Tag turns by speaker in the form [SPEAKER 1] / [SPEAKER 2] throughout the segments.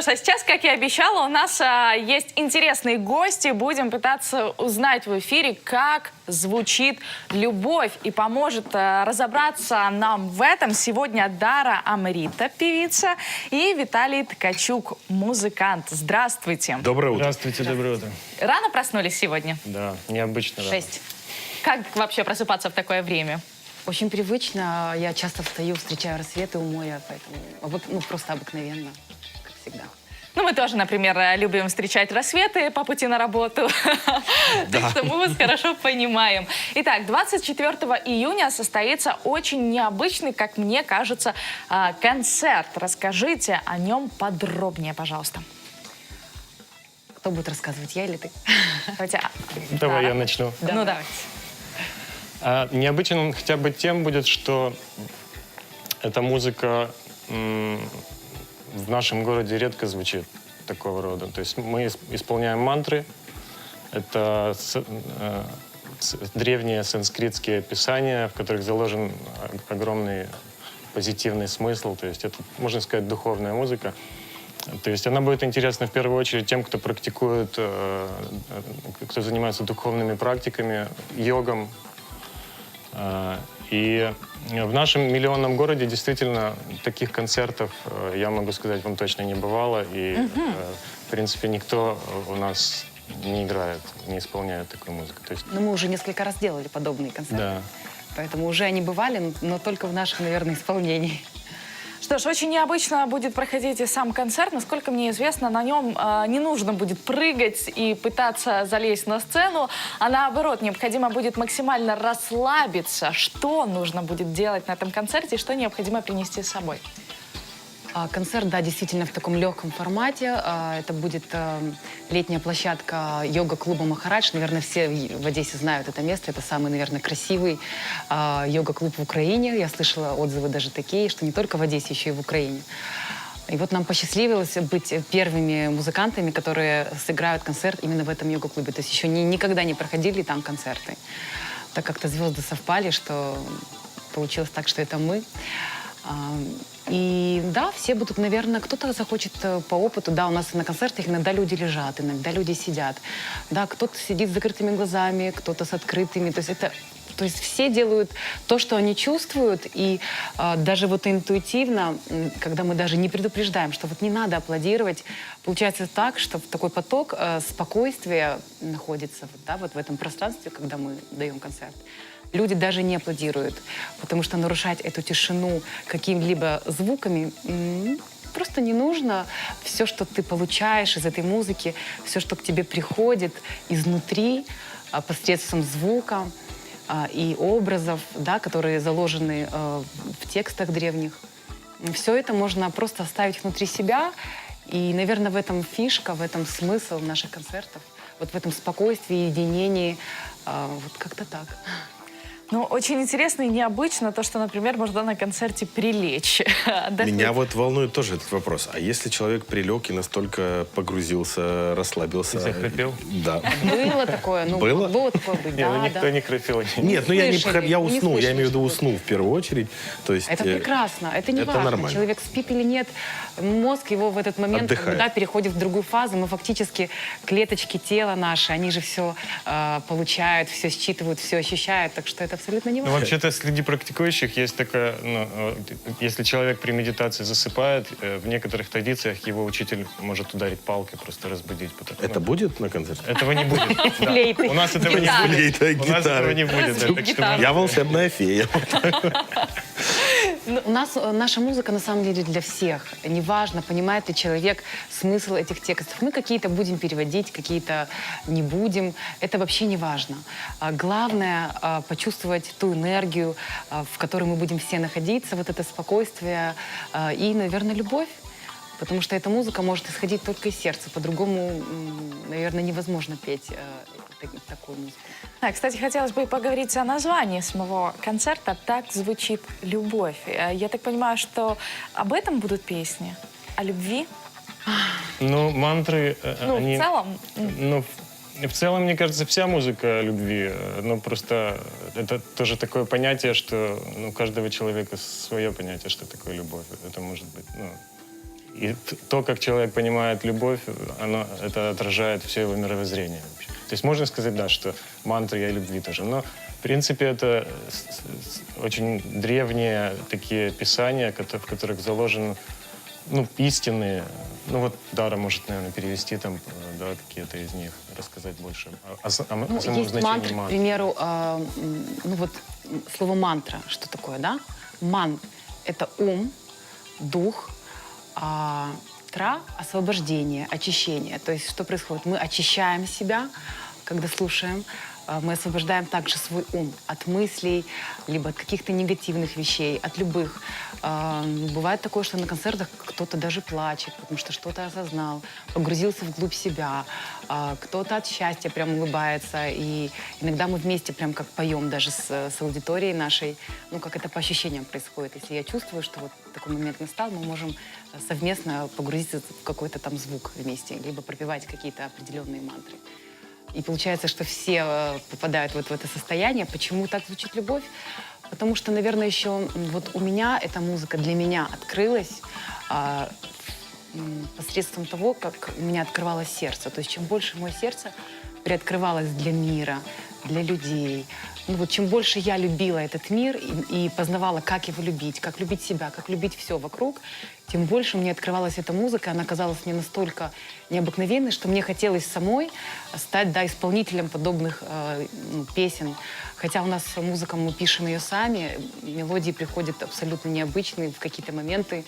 [SPEAKER 1] что ж, а сейчас, как и обещала, у нас есть интересные гости. Будем пытаться узнать в эфире, как звучит любовь. И поможет разобраться нам в этом сегодня Дара Амрита, певица, и Виталий Ткачук, музыкант. Здравствуйте.
[SPEAKER 2] Доброе утро.
[SPEAKER 3] Здравствуйте, доброе утро.
[SPEAKER 1] Рано проснулись сегодня?
[SPEAKER 3] Да, необычно рано.
[SPEAKER 1] 6. Как вообще просыпаться в такое время?
[SPEAKER 4] Очень привычно. Я часто встаю, встречаю рассветы у моря, поэтому просто обыкновенно, как всегда.
[SPEAKER 1] Ну, мы тоже, например, любим встречать рассветы по пути на работу. Так что мы вас хорошо понимаем. Итак, 24 июня состоится очень необычный, как мне кажется, концерт. Расскажите о нем подробнее, пожалуйста.
[SPEAKER 4] Кто будет рассказывать, я или ты?
[SPEAKER 3] Давай я начну.
[SPEAKER 1] Ну, давайте.
[SPEAKER 3] Необычен он хотя бы тем будет, что эта музыка в нашем городе редко звучит такого рода. То есть мы исполняем мантры. Это древние санскритские писания, в которых заложен огромный позитивный смысл. То есть это, можно сказать, духовная музыка. То есть она будет интересна в первую очередь тем, кто практикует, кто занимается духовными практиками, йогом. И в нашем миллионном городе действительно таких концертов, я могу сказать, вам точно не бывало. И, в принципе, никто у нас не играет, не исполняет такую музыку. То есть...
[SPEAKER 4] Но мы уже несколько раз делали подобные концерты.
[SPEAKER 3] Да.
[SPEAKER 4] Поэтому уже они бывали, но только в нашем, наверное, исполнении.
[SPEAKER 1] Что ж, очень необычно будет проходить и сам концерт. Насколько мне известно, на нем не нужно будет прыгать и пытаться залезть на сцену, а наоборот, необходимо будет максимально расслабиться. Что нужно будет делать на этом концерте и что необходимо принести с собой?
[SPEAKER 4] Концерт, да, действительно в таком легком формате. Это будет летняя площадка йога-клуба «Махарадж». Наверное, все в Одессе знают это место. Это самый, наверное, красивый йога-клуб в Украине. Я слышала отзывы даже такие, что не только в Одессе, еще и в Украине. И вот нам посчастливилось быть первыми музыкантами, которые сыграют концерт именно в этом йога-клубе. То есть еще никогда не проходили там концерты. Так как-то звезды совпали, что получилось так, что это мы. И да, все будут, наверное, кто-то захочет по опыту. Да, у нас на концертах иногда люди лежат, иногда люди сидят. Да, кто-то сидит с закрытыми глазами, кто-то с открытыми. То есть все делают то, что они чувствуют. И даже вот интуитивно, когда мы даже не предупреждаем, что вот не надо аплодировать, получается так, что такой поток спокойствия находится вот в этом пространстве, когда мы даем концерт. Люди даже не аплодируют, потому что нарушать эту тишину какими-либо звуками просто не нужно. Все, что ты получаешь из этой музыки, все, что к тебе приходит изнутри, посредством звука и образов, да, которые заложены в текстах древних, все это можно просто оставить внутри себя. И, наверное, в этом фишка, в этом смысл наших концертов, вот в этом спокойствии, единении, вот как-то так.
[SPEAKER 1] Ну, очень интересно и необычно то, что, например, можно на концерте прилечь.
[SPEAKER 2] Меня вот волнует тоже этот вопрос. А если человек прилег и настолько погрузился, расслабился?
[SPEAKER 3] Захрапел?
[SPEAKER 2] Да.
[SPEAKER 4] Было такое? Ну,
[SPEAKER 2] Было?
[SPEAKER 4] Было такое быть, да,
[SPEAKER 3] Никто
[SPEAKER 4] да.
[SPEAKER 3] не храпел.
[SPEAKER 2] Нет, ну я уснул, я
[SPEAKER 4] слышали,
[SPEAKER 2] имею в виду
[SPEAKER 4] что
[SPEAKER 2] уснул в первую очередь. То есть,
[SPEAKER 4] Это прекрасно, это не важно,
[SPEAKER 2] нормально.
[SPEAKER 4] человек спит или нет. Мозг его в этот момент,
[SPEAKER 2] Отдыхает.
[SPEAKER 4] когда переходит в другую фазу, мы фактически клеточки тела наши, они же все получают, все считывают, все ощущают, так что это абсолютно не
[SPEAKER 3] Ну,
[SPEAKER 4] важно.
[SPEAKER 3] вообще-то среди практикующих есть такая, если человек при медитации засыпает, в некоторых традициях его учитель может ударить палкой, просто разбудить.
[SPEAKER 2] Это будет на концерте?
[SPEAKER 3] Этого не будет. Да.
[SPEAKER 4] Флейты.
[SPEAKER 3] У нас этого не
[SPEAKER 1] Гитары.
[SPEAKER 3] будет.
[SPEAKER 2] Флейта,
[SPEAKER 3] У нас этого
[SPEAKER 2] гитары.
[SPEAKER 3] не будет. да, так что
[SPEAKER 1] Гитары.
[SPEAKER 2] Я волшебная фея.
[SPEAKER 4] У нас наша музыка на самом деле для всех. Неважно, понимает ли человек смысл этих текстов. Мы какие-то будем переводить, какие-то не будем. Это вообще не важно. Главное почувствовать ту энергию, в которой мы будем все находиться, вот это спокойствие и, наверное, любовь. Потому что эта музыка может исходить только из сердца. По-другому, наверное, невозможно петь такую музыку.
[SPEAKER 1] Да, кстати, хотелось бы поговорить о названии самого концерта «Так звучит любовь». Я так понимаю, что об этом будут песни? О любви?
[SPEAKER 3] Ну, мантры,
[SPEAKER 1] Ну,
[SPEAKER 3] они...
[SPEAKER 1] в целом?
[SPEAKER 3] Ну, в целом, мне кажется, вся музыка о любви. Ну, просто это тоже такое понятие, что у каждого человека свое понятие, что такое любовь. Это может быть, И то, как человек понимает любовь, это отражает все его мировоззрение. Вообще. То есть можно сказать, да, что мантра «Я любви» тоже. Но, в принципе, это очень древние такие писания, в которых заложены истины. Ну вот Дара может, наверное, перевести там, да, какие-то из них, рассказать больше о самом
[SPEAKER 4] Есть
[SPEAKER 3] значении
[SPEAKER 4] мантры, к
[SPEAKER 3] мантры.
[SPEAKER 4] примеру, слово мантра, что такое, да? Ман — это ум, дух, тра — освобождение, очищение. То есть что происходит? Мы очищаем себя, когда слушаем, мы освобождаем также свой ум от мыслей, либо от каких-то негативных вещей, от любых. Бывает такое, что на концертах кто-то даже плачет, потому что что-то осознал, погрузился вглубь себя, кто-то от счастья прям улыбается. И иногда мы вместе прям как поем даже с аудиторией нашей, как это по ощущениям происходит. Если я чувствую, что вот такой момент настал, мы можем совместно погрузиться в какой-то там звук вместе, либо пропевать какие-то определенные мантры. И получается, что все попадают вот в это состояние. Почему так звучит любовь? Потому что, наверное, еще вот у меня эта музыка для меня открылась посредством того, как у меня открывалось сердце. То есть чем больше мое сердце приоткрывалось для мира, для людей, чем больше я любила этот мир и познавала, как его любить, как любить себя, как любить все вокруг, тем больше мне открывалась эта музыка. Она казалась мне настолько необыкновенной, что мне хотелось самой стать исполнителем подобных песен. Хотя у нас музыка, мы пишем ее сами, мелодии приходят абсолютно необычные в какие-то моменты,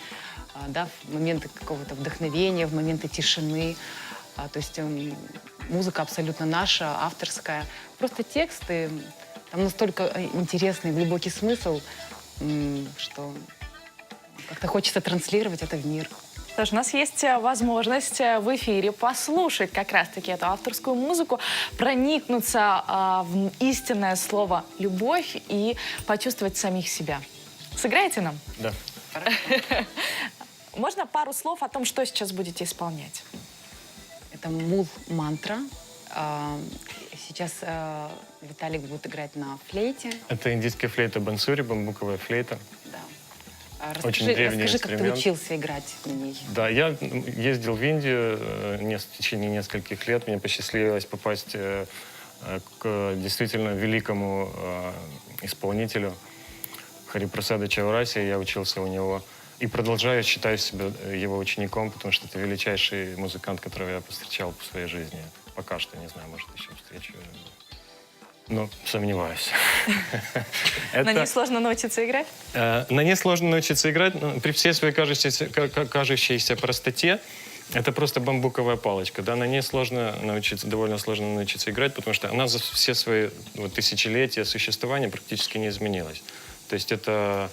[SPEAKER 4] в моменты какого-то вдохновения, в моменты тишины. То есть музыка абсолютно наша, авторская. Просто тексты, там настолько интересный, глубокий смысл, что как-то хочется транслировать это в мир.
[SPEAKER 1] Что ж, у нас есть возможность в эфире послушать как раз-таки эту авторскую музыку, проникнуться в истинное слово «любовь» и почувствовать самих себя. Сыграете нам?
[SPEAKER 3] Да.
[SPEAKER 1] Можно пару слов о том, что сейчас будете исполнять?
[SPEAKER 4] Это мул-мантра. Сейчас Виталик будет играть на флейте.
[SPEAKER 3] Это индийская флейта бансури, бамбуковая флейта.
[SPEAKER 4] Да.
[SPEAKER 3] Очень древний
[SPEAKER 4] расскажи, как ты
[SPEAKER 3] инструмент.
[SPEAKER 4] учился играть на ней.
[SPEAKER 3] Да, я ездил в Индию в течение нескольких лет. Мне посчастливилось попасть к действительно великому исполнителю Харипрасада Чаураси. Я учился у него. И продолжаю считать себя его учеником, потому что это величайший музыкант, которого я повстречал в своей жизни. Пока что, не знаю, может, еще встречу. Но сомневаюсь.
[SPEAKER 1] На ней сложно научиться играть?
[SPEAKER 3] На ней сложно научиться играть. Но при всей своей кажущейся простоте, это просто бамбуковая палочка. Да? На ней довольно сложно научиться играть, потому что она за все свои тысячелетия существования практически не изменилась. То есть это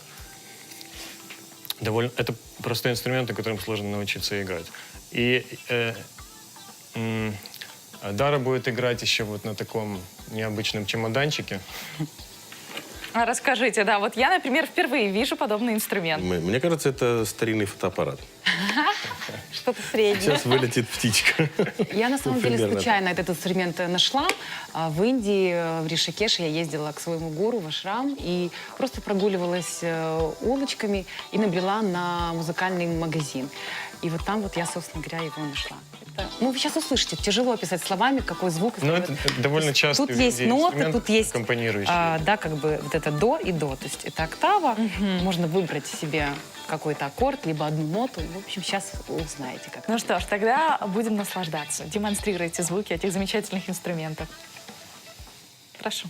[SPEAKER 3] простой инструмент, на котором сложно научиться играть. И Дара будет играть еще вот на таком необычном чемоданчике.
[SPEAKER 1] Расскажите, да, вот я, например, впервые вижу подобный инструмент.
[SPEAKER 2] Мне кажется, это старинный фотоаппарат.
[SPEAKER 4] Что-то среднее.
[SPEAKER 2] Сейчас вылетит птичка.
[SPEAKER 4] Я на самом деле
[SPEAKER 2] примерно
[SPEAKER 4] случайно этот инструмент нашла. В Индии, в Ришикеше, я ездила к своему гуру в ашрам и просто прогуливалась улочками и набрела на музыкальный магазин. И вот там вот я, собственно говоря, его нашла. Вы сейчас услышите, тяжело описать словами, какой звук.
[SPEAKER 3] Ну, это довольно часто.
[SPEAKER 4] Тут есть ноты, тут есть
[SPEAKER 3] аккомпанирующие.
[SPEAKER 4] вот это до и до. То есть это октава. Можно выбрать себе какой-то аккорд, либо одну ноту. В общем, сейчас вы узнаете, как.
[SPEAKER 1] Ну что ж, тогда будем наслаждаться. Демонстрируйте звуки этих замечательных инструментов. Прошу.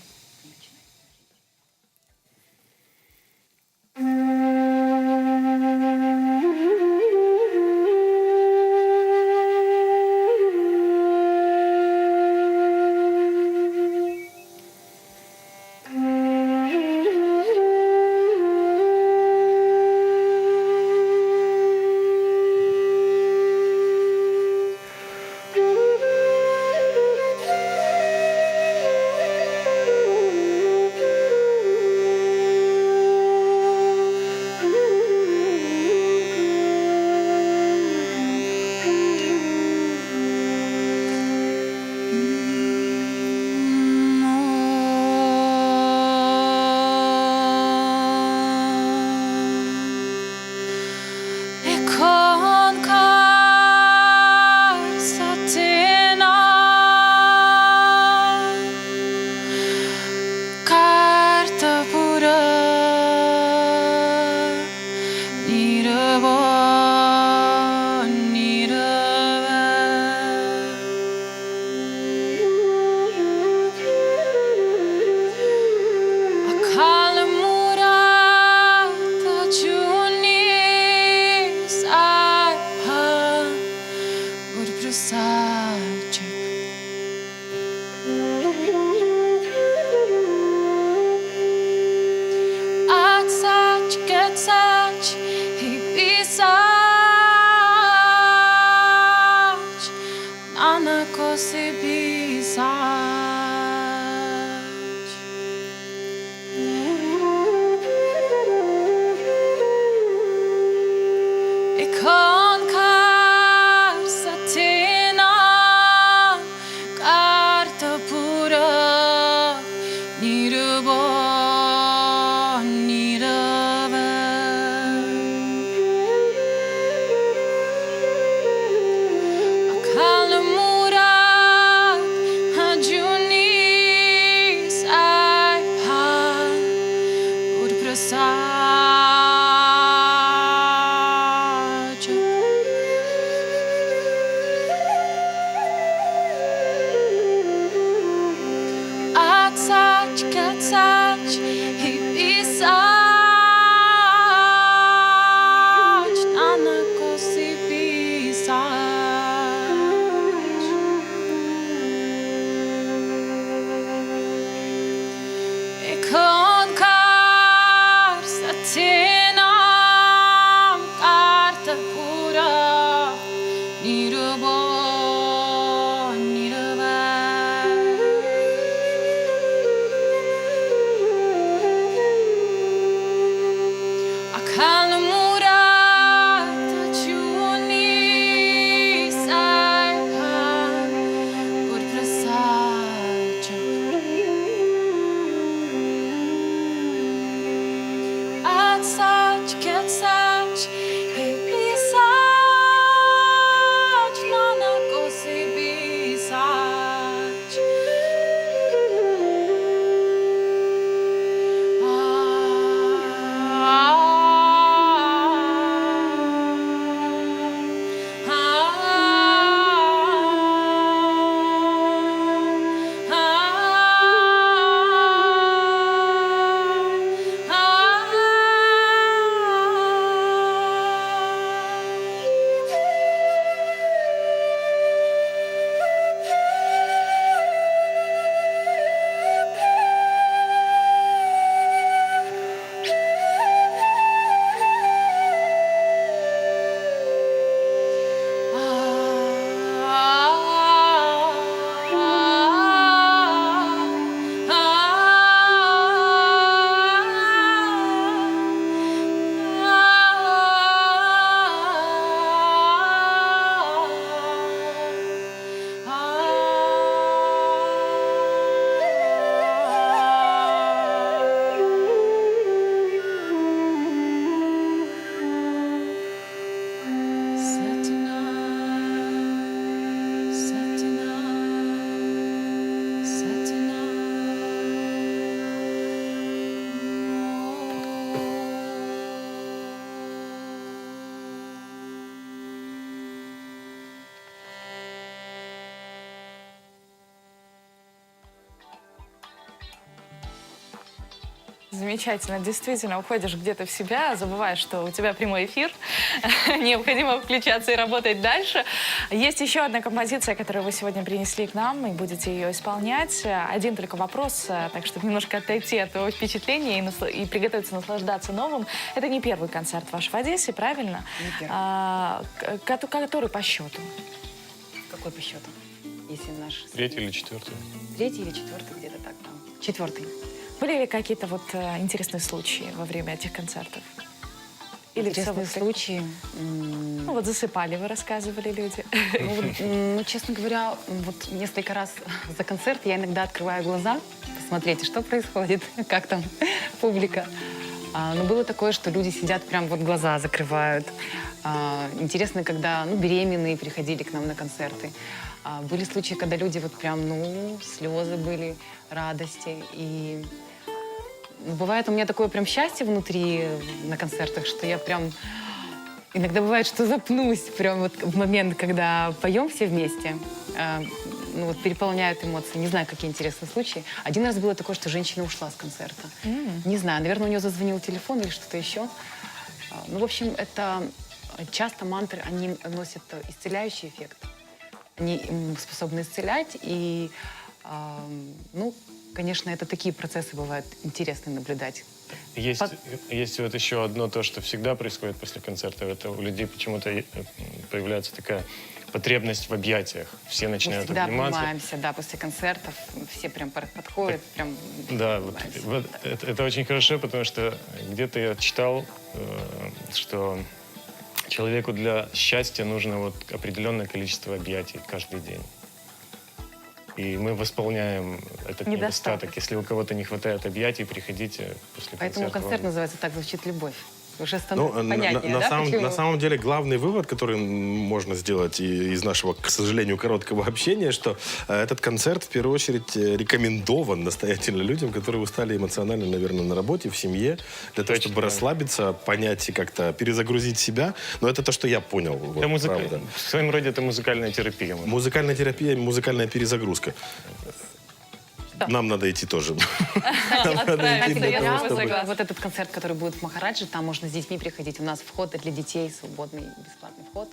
[SPEAKER 5] просачок. Atsač, kecač i pisač, na ko si pisač. Ikonka satina, karta pura, nirbo. Atsač, kecač i pisač, na ko si pisač. Ikonkar satina, karta pura, nirbo. Atsač, kecač i pisač, na ko si pisač.
[SPEAKER 1] Замечательно. Действительно, уходишь где-то в себя, забываешь, что у тебя прямой эфир. Необходимо включаться и работать дальше. Есть еще одна композиция, которую вы сегодня принесли к нам, и будете ее исполнять. Один только вопрос, так чтобы немножко отойти от того впечатления и приготовиться наслаждаться новым. Это не первый концерт ваш в Одессе, правильно?
[SPEAKER 4] Не первый.
[SPEAKER 1] Который по счету?
[SPEAKER 4] Какой по счету? Если наш...
[SPEAKER 3] Третий или четвертый?
[SPEAKER 4] Третий или четвертый, где-то так там. Четвертый.
[SPEAKER 1] Были ли какие-то интересные случаи во время этих концертов? Или всё
[SPEAKER 4] Интересные
[SPEAKER 1] вот как-
[SPEAKER 4] случаи.
[SPEAKER 1] Ну вот засыпали, вы рассказывали люди.
[SPEAKER 4] Ну, честно говоря, вот несколько раз за концерт я иногда открываю глаза, посмотреть, что происходит, как там публика. Но было такое, что люди сидят, прям вот глаза закрывают. Интересно, когда беременные приходили к нам на концерты. Были случаи, когда люди вот прям, слезы были, радости. И бывает у меня такое прям счастье внутри на концертах, что я прям... Иногда бывает, что запнусь прям вот в момент, когда поем все вместе. Переполняют эмоции. Не знаю, какие интересные случаи. Один раз было такое, что женщина ушла с концерта. Не знаю, наверное, у нее зазвонил телефон или что-то еще. В общем, это часто мантры, они носят исцеляющий эффект. Они способны исцелять. И, ну, конечно, это такие процессы бывают интересные наблюдать.
[SPEAKER 3] Есть вот еще одно то, что всегда происходит после концерта. Это у людей почему-то появляется такая потребность в объятиях. Все
[SPEAKER 4] Мы
[SPEAKER 3] начинают
[SPEAKER 4] всегда
[SPEAKER 3] обниматься.
[SPEAKER 4] обнимаемся, да, после концертов. Все прям подходят, прям
[SPEAKER 3] Да, вот,
[SPEAKER 4] обнимаемся.
[SPEAKER 3] это очень хорошо, потому что где-то я читал, что человеку для счастья нужно вот определенное количество объятий каждый день. И мы восполняем этот
[SPEAKER 1] Недостаток.
[SPEAKER 3] недостаток. Если у кого-то не хватает объятий, приходите после
[SPEAKER 4] Поэтому
[SPEAKER 3] концерта.
[SPEAKER 4] концерт
[SPEAKER 3] вам-
[SPEAKER 4] называется «Так звучит любовь». Уже
[SPEAKER 2] Ну,
[SPEAKER 4] становится понятнее,
[SPEAKER 2] на
[SPEAKER 4] да,
[SPEAKER 2] самом,
[SPEAKER 4] почему?
[SPEAKER 2] на самом деле главный вывод, который можно сделать из нашего, к сожалению, короткого общения, что этот концерт в первую очередь рекомендован настоятельно людям, которые устали эмоционально, наверное, на работе, в семье, для того,
[SPEAKER 3] Точно.
[SPEAKER 2] чтобы расслабиться, понять и как-то перезагрузить себя. Но это то, что я понял. Вот,
[SPEAKER 3] Это
[SPEAKER 2] правда.
[SPEAKER 3] в своем роде это музыкальная терапия.
[SPEAKER 2] Музыкальная терапия, музыкальная перезагрузка. Нам надо идти тоже.
[SPEAKER 1] Отправимся,
[SPEAKER 2] Именно
[SPEAKER 1] я с
[SPEAKER 2] того,
[SPEAKER 1] тобой
[SPEAKER 2] чтобы-
[SPEAKER 1] согласна.
[SPEAKER 4] Вот этот концерт, который будет в Махарадже, там можно с детьми приходить. У нас вход для детей, свободный, бесплатный вход.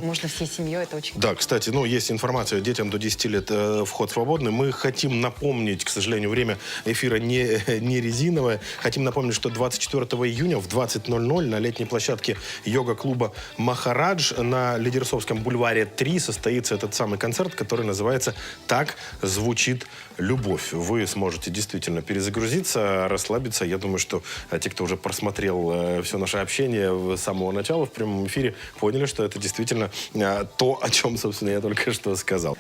[SPEAKER 4] Можно всей семьей, это очень
[SPEAKER 2] Да, кстати, ну, есть информация, детям до 10 лет вход свободный. Мы хотим напомнить, к сожалению, время эфира не резиновое. Хотим напомнить, что 24 июня в 20:00 на летней площадке йога-клуба «Махарадж» на Лидерсовском бульваре 3 состоится этот самый концерт, который называется «Так звучит любовь». Вы сможете действительно перезагрузиться, расслабиться. Я думаю, что те, кто уже просмотрел все наше общение с самого начала в прямом эфире, поняли, что это действительно то, о чем, собственно, я только что сказал.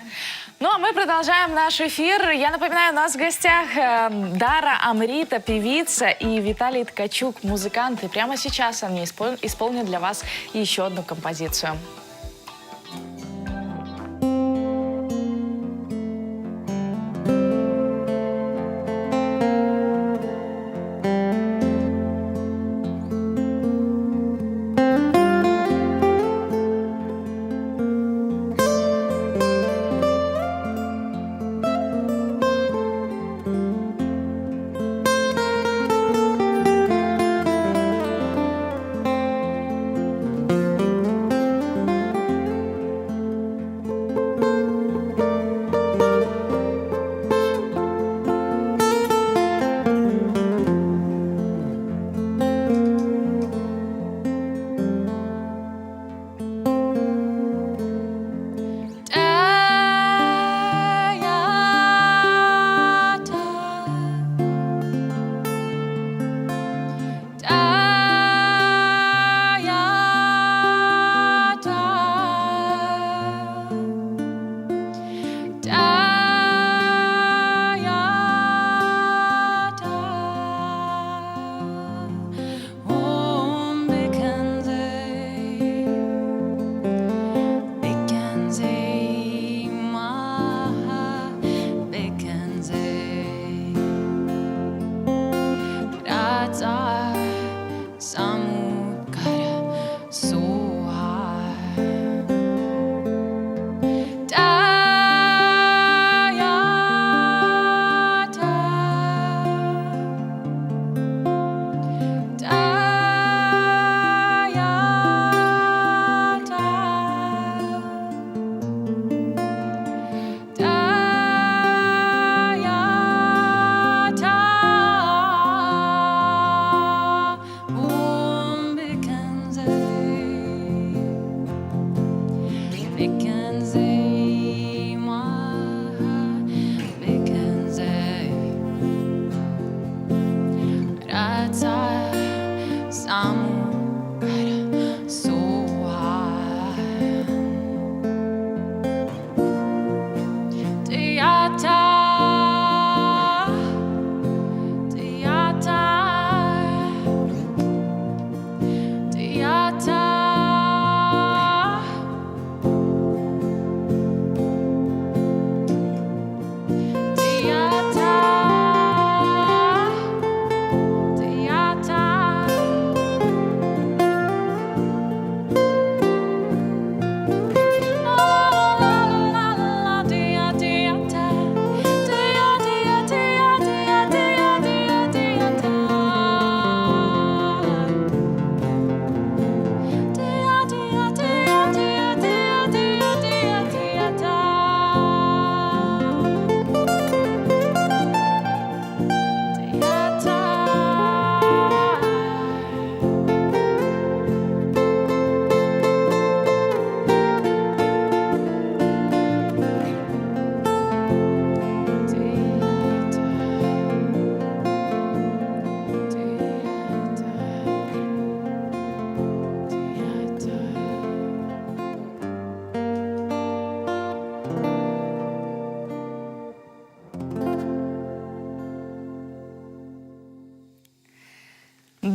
[SPEAKER 1] Ну, а мы продолжаем наш эфир. Я напоминаю, у нас в гостях Дара Амрита, певица, и Виталий Ткачук, музыкант. И прямо сейчас они исполнят для вас еще одну композицию.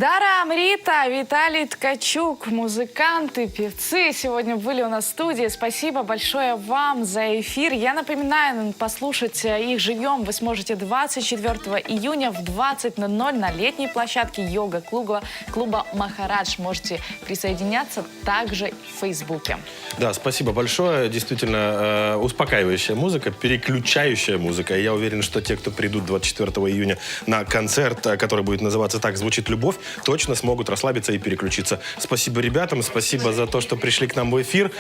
[SPEAKER 1] Дара Амрита, Виталий Ткачук, музыканты, певцы сегодня были у нас в студии. Спасибо большое вам за эфир. Я напоминаю, послушать их живьем вы сможете 24 июня в 20:00 на летней площадке йога-клуба Махарадж. Можете присоединяться также в Фейсбуке.
[SPEAKER 2] Да, спасибо большое. Действительно, успокаивающая музыка, переключающая музыка. И я уверен, что те, кто придут 24 июня на концерт, который будет называться «Так звучит любовь», точно смогут расслабиться и переключиться. Спасибо ребятам, спасибо за то, что пришли к нам в эфир.